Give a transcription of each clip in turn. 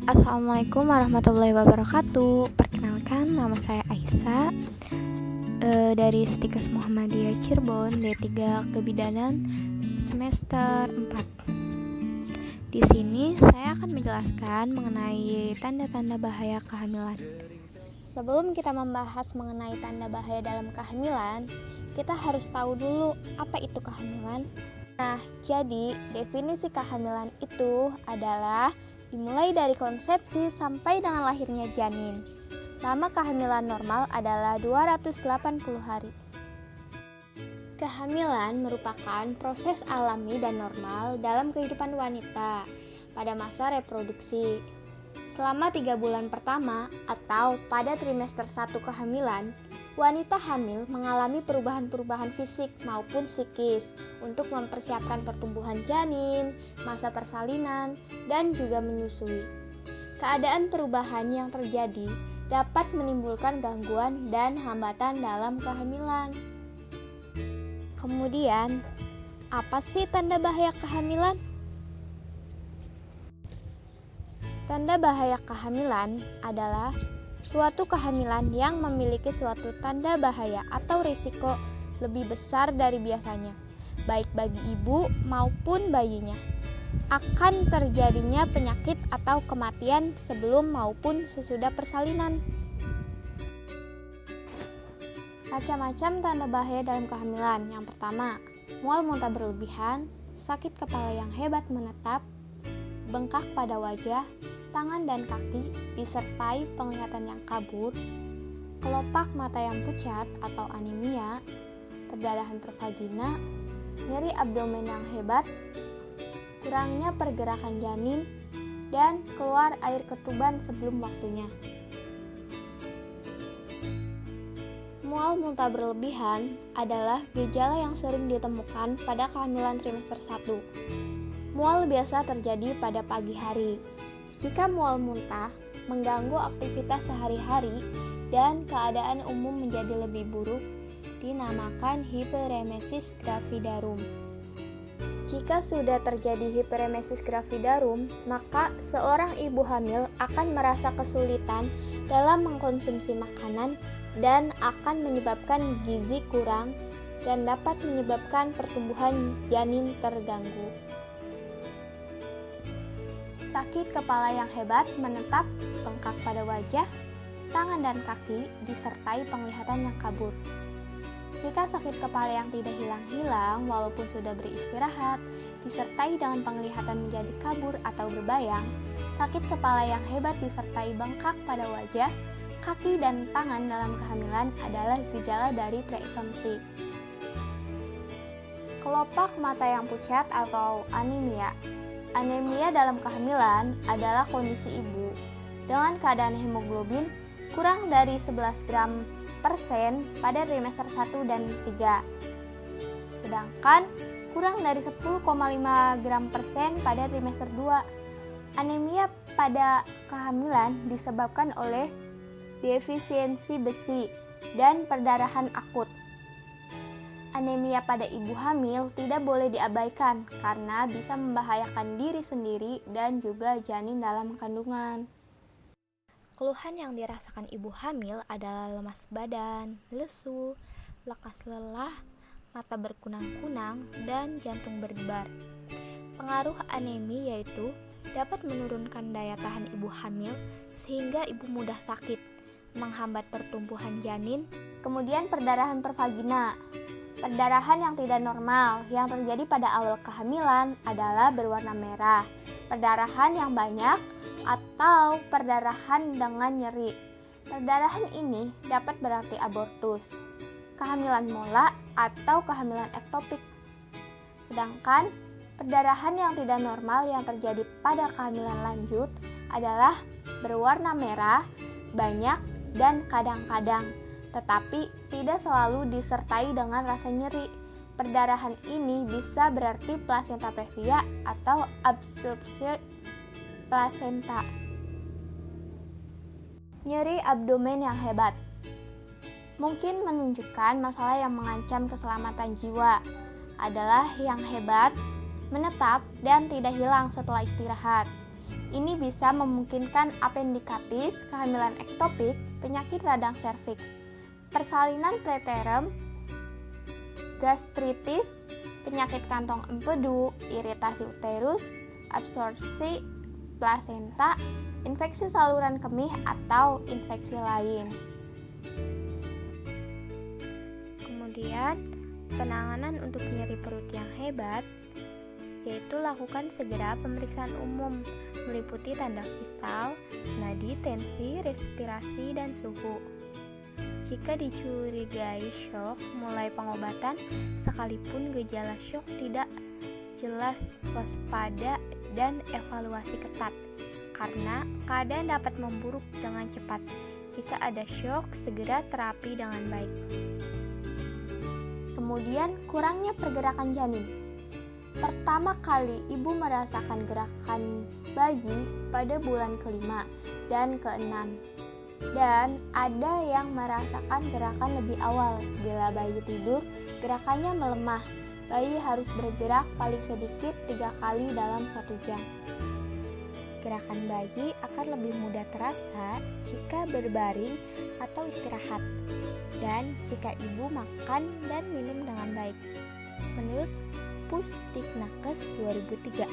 Assalamualaikum warahmatullahi wabarakatuh. Perkenalkan, nama saya Aisyah dari Stikes Muhammadiyah Cirebon, D3 Kebidanan semester 4. Di sini saya akan menjelaskan mengenai tanda-tanda bahaya kehamilan. Sebelum kita membahas mengenai tanda bahaya dalam kehamilan, kita harus tahu dulu apa itu kehamilan. Nah, jadi definisi kehamilan itu adalah dimulai dari konsepsi sampai dengan lahirnya janin. Lama kehamilan normal adalah 280 hari. Kehamilan merupakan proses alami dan normal dalam kehidupan wanita pada masa reproduksi. Selama 3 bulan pertama atau pada trimester 1 kehamilan, wanita hamil mengalami perubahan-perubahan fisik maupun psikis untuk mempersiapkan pertumbuhan janin, masa persalinan, dan juga menyusui. Keadaan perubahan yang terjadi dapat menimbulkan gangguan dan hambatan dalam kehamilan. Kemudian, apa sih tanda bahaya kehamilan? Tanda bahaya kehamilan adalah suatu kehamilan yang memiliki suatu tanda bahaya atau risiko lebih besar dari biasanya, baik bagi ibu maupun bayinya. Akan terjadinya penyakit atau kematian sebelum maupun sesudah persalinan. Macam-macam tanda bahaya dalam kehamilan. Yang pertama, mual muntah berlebihan, sakit kepala yang hebat menetap, bengkak pada wajah, tangan dan kaki disertai penglihatan yang kabur, kelopak mata yang pucat atau anemia, perdarahan pervagina, nyeri abdomen yang hebat, kurangnya pergerakan janin, dan keluar air ketuban sebelum waktunya. Mual muntah berlebihan adalah gejala yang sering ditemukan pada kehamilan trimester 1. Mual biasa terjadi pada pagi hari. Jika mual muntah mengganggu aktivitas sehari-hari dan keadaan umum menjadi lebih buruk, dinamakan hiperemesis gravidarum. Jika sudah terjadi hiperemesis gravidarum, maka seorang ibu hamil akan merasa kesulitan dalam mengkonsumsi makanan dan akan menyebabkan gizi kurang dan dapat menyebabkan pertumbuhan janin terganggu. Sakit kepala yang hebat menetap, bengkak pada wajah, tangan dan kaki, disertai penglihatan yang kabur. Jika sakit kepala yang tidak hilang-hilang walaupun sudah beristirahat, disertai dengan penglihatan menjadi kabur atau berbayang, sakit kepala yang hebat disertai bengkak pada wajah, kaki dan tangan dalam kehamilan adalah gejala dari preeklamsi. Kelopak mata yang pucat atau anemia. Anemia dalam kehamilan adalah kondisi ibu dengan keadaan hemoglobin kurang dari 11 gram persen pada trimester 1 dan 3, sedangkan kurang dari 10,5 gram persen pada trimester 2. Anemia pada kehamilan disebabkan oleh defisiensi besi dan perdarahan akut. Anemia pada ibu hamil tidak boleh diabaikan karena bisa membahayakan diri sendiri dan juga janin dalam kandungan. Keluhan yang dirasakan ibu hamil adalah lemas badan, lesu, lekas lelah, mata berkunang-kunang, dan jantung berdebar. Pengaruh anemi yaitu dapat menurunkan daya tahan ibu hamil sehingga ibu mudah sakit, menghambat pertumbuhan janin. Kemudian perdarahan pervagina. Perdarahan yang tidak normal yang terjadi pada awal kehamilan adalah berwarna merah, perdarahan yang banyak, atau perdarahan dengan nyeri. Perdarahan ini dapat berarti abortus, kehamilan mola, atau kehamilan ektopik. Sedangkan perdarahan yang tidak normal yang terjadi pada kehamilan lanjut adalah berwarna merah, banyak, dan kadang-kadang, tetapi tidak selalu disertai dengan rasa nyeri. Perdarahan ini bisa berarti plasenta previa atau absorpsi plasenta. Nyeri abdomen yang hebat mungkin menunjukkan masalah yang mengancam keselamatan jiwa. Adalah yang hebat, menetap, dan tidak hilang setelah istirahat. Ini bisa memungkinkan apendikatis, kehamilan ektopik, penyakit radang serviks, persalinan preterm, gastritis, penyakit kantong empedu, iritasi uterus, absorpsi plasenta, infeksi saluran kemih atau infeksi lain. Kemudian, penanganan untuk nyeri perut yang hebat yaitu lakukan segera pemeriksaan umum meliputi tanda vital, nadi, tensi, respirasi, dan suhu. Jika dicurigai shock, mulai pengobatan sekalipun gejala shock tidak jelas, waspada dan evaluasi ketat karena keadaan dapat memburuk dengan cepat. Jika ada shock, segera terapi dengan baik. Kemudian, kurangnya pergerakan janin. Pertama kali ibu merasakan gerakan bayi pada bulan ke-5 dan ke-6. Dan ada yang merasakan gerakan lebih awal. Bila bayi tidur, gerakannya melemah. Bayi harus bergerak paling sedikit 3 kali dalam 1 jam. Gerakan bayi akan lebih mudah terasa jika berbaring atau istirahat, dan jika ibu makan dan minum dengan baik. Menurut Pusdiknakes 2003,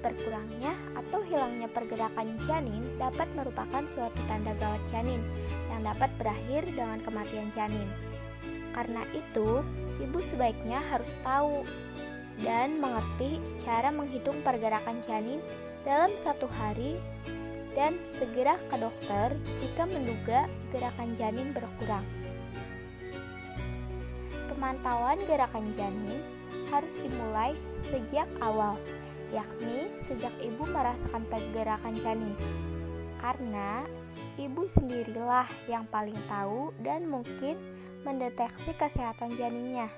berkurangnya atau hilangnya pergerakan janin dapat merupakan suatu tanda gawat janin yang dapat berakhir dengan kematian janin. Karena itu, ibu sebaiknya harus tahu dan mengerti cara menghitung pergerakan janin dalam 1 hari dan segera ke dokter jika menduga gerakan janin berkurang. Pemantauan gerakan janin harus dimulai sejak awal, yakni sejak ibu merasakan pergerakan janin. Karena ibu sendirilah yang paling tahu dan mungkin mendeteksi kesehatan janinnya.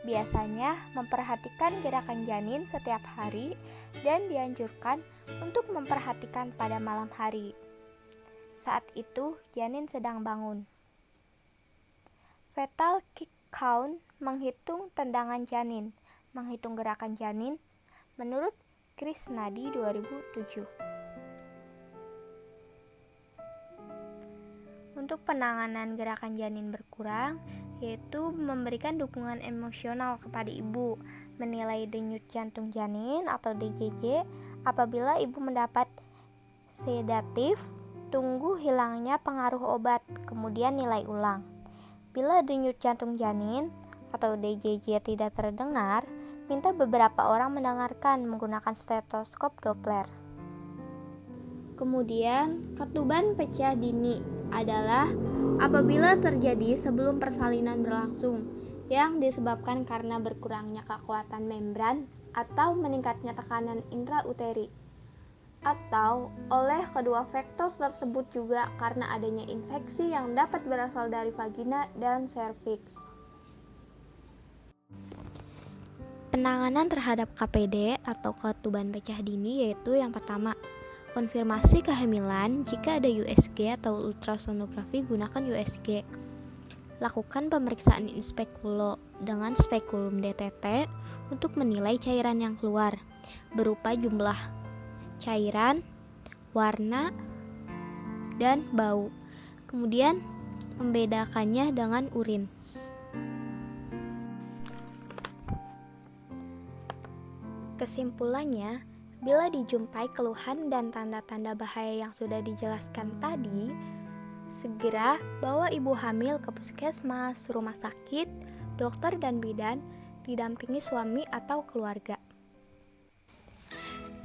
Biasanya memperhatikan gerakan janin setiap hari dan dianjurkan untuk memperhatikan pada malam hari. Saat itu janin sedang bangun. Fetal kick count menghitung tendangan janin, menghitung gerakan janin menurut Krisnadi 2007. Untuk penanganan gerakan janin berkurang, yaitu memberikan dukungan emosional kepada ibu, menilai denyut jantung janin atau DJJ apabila ibu mendapat sedatif, tunggu hilangnya pengaruh obat, kemudian nilai ulang. Bila denyut jantung janin atau DJJ tidak terdengar, minta beberapa orang mendengarkan menggunakan stetoskop Doppler. Kemudian, ketuban pecah dini adalah apabila terjadi sebelum persalinan berlangsung, yang disebabkan karena berkurangnya kekuatan membran atau meningkatnya tekanan intrauteri, atau oleh kedua faktor tersebut juga karena adanya infeksi yang dapat berasal dari vagina dan serviks. Penanganan terhadap KPD atau ketuban pecah dini yaitu yang pertama, konfirmasi kehamilan. Jika ada USG atau ultrasonografi, gunakan USG. Lakukan pemeriksaan in speculo dengan spekulum DTT untuk menilai cairan yang keluar berupa jumlah cairan, warna, dan bau. Kemudian membedakannya dengan urin. Kesimpulannya, bila dijumpai keluhan dan tanda-tanda bahaya yang sudah dijelaskan tadi, segera bawa ibu hamil ke puskesmas, rumah sakit, dokter dan bidan, didampingi suami atau keluarga.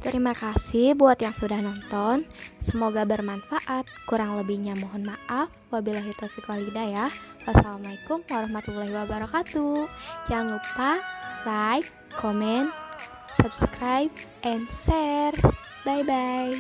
Terima kasih buat yang sudah nonton. Semoga bermanfaat. Kurang lebihnya mohon maaf. Wabillahi taufiq wal hidayah. Wassalamualaikum warahmatullahi wabarakatuh. Jangan lupa like, comment, subscribe, and share. Bye-bye.